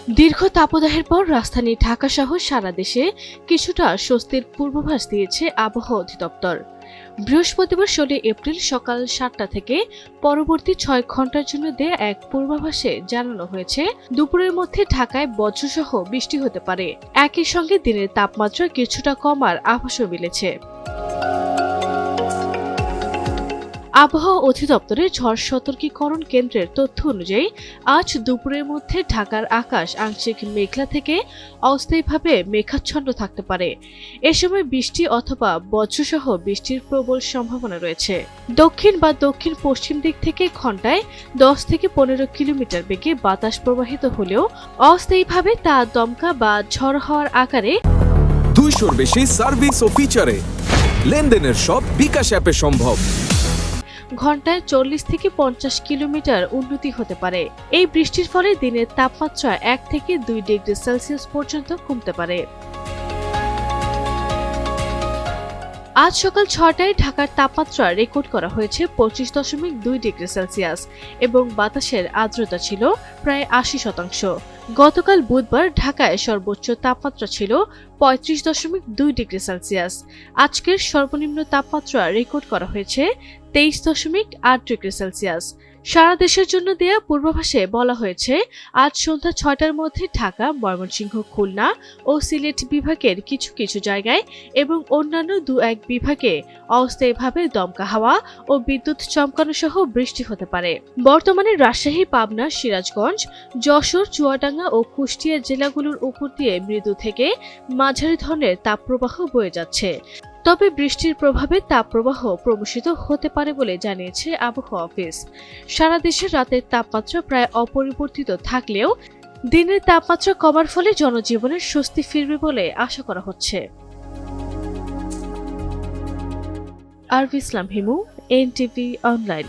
দীর্ঘ তাপদাহের পর রাজধানী ঢাকা সহ সারা দেশে কিছুটা স্বস্তির পূর্বাভাস দিয়েছে আবহাওয়া অধিদপ্তর। বৃহস্পতিবার 16 এপ্রিল সকাল 7টা থেকে পরবর্তী 6 ঘন্টার জন্য দেয়া এক পূর্বাভাসে জানানো হয়েছে, দুপুরের মধ্যে ঢাকায় বজ্রসহ বৃষ্টি হতে পারে। একই সঙ্গে দিনের তাপমাত্রা কিছুটা কমার আভাসও মিলেছে। আবহাওয়া অধিদপ্তরের ঝড় সতর্কীকরণ কেন্দ্রের তথ্য অনুযায়ী আজ দুপুরের মধ্যে ঢাকার আকাশ আংশিক মেঘলা থেকে অস্থায়ীভাবে মেঘাচ্ছন্ন থাকতে পারে। এ সময় বৃষ্টি অথবা বজ্রসহ বৃষ্টির প্রবল সম্ভাবনা রয়েছে। দক্ষিণ বা দক্ষিণ পশ্চিম দিক থেকে ঘন্টায় 10 থেকে 15 কিলোমিটার বেগে বাতাস প্রবাহিত হলেও অস্থায়ীভাবে তা দমকা বা ঝড় হওয়ার আকারে 200-র বেশি সার্ভিস ও ফিচারে লেনদেনের সব বিকাশ অ্যাপে সম্ভব। ঘন্টায় 40 থেকে 50 কিলোমিটার উন্নতি হতে পারে। এই বৃষ্টির ফলে দিনের তাপমাত্রা 1 থেকে 2 ডিগ্রি সেলসিয়াস পর্যন্ত কমতে পারে। আজ সকাল 6টায় ঢাকার তাপমাত্রা রেকর্ড করা হয়েছে 25.2 ডিগ্রি সেলসিয়াস এবং বাতাসের আর্দ্রতা ছিল প্রায় 80%। গতকাল বুধবার ঢাকায় সর্বোচ্চ তাপমাত্রা ছিল 35.2 ডিগ্রি সেলসিয়াস। আজকের সর্বনিম্ন তাপমাত্রা রেকর্ড করা হয়েছে 23.8 ডিগ্রি সেলসিয়াস। সারা দেশের জন্য দেয়া পূর্বাভাসে বলা হয়েছে, আজ সন্ধ্যা 6টার মধ্যে ঢাকা, ময়মনসিংহ, খুলনা ও সিলেট বিভাগের কিছু কিছু জায়গায় এবং অন্যান্য 2-1 বিভাগে অস্থায়ীভাবে দমকা হাওয়া ও বিদ্যুৎ চমকানো সহ বৃষ্টি হতে পারে। বর্তমানে রাজশাহী, পাবনা, সিরাজগঞ্জ, যশোর, চুয়াডাঙ্গা ও কুষ্টিয়া জেলাগুলোর উপর দিয়ে মৃদু থেকে মাঝারি ধরনের তাপপ্রবাহ বয়ে যাচ্ছে। তবে বৃষ্টির প্রভাবে তাপপ্রবাহ প্রমোষিত হতে পারে বলে জানিয়েছে আবহাওয়া অফিস। সারা দেশে রাতের তাপমাত্রা প্রায় অপরিবর্তিত থাকলেও দিনের তাপমাত্রা কমার ফলে জনজীবনের স্বস্তি ফিরবে বলে আশা করা হচ্ছে। আরভি ইসলাম হিমু, এনটিভি অনলাইন।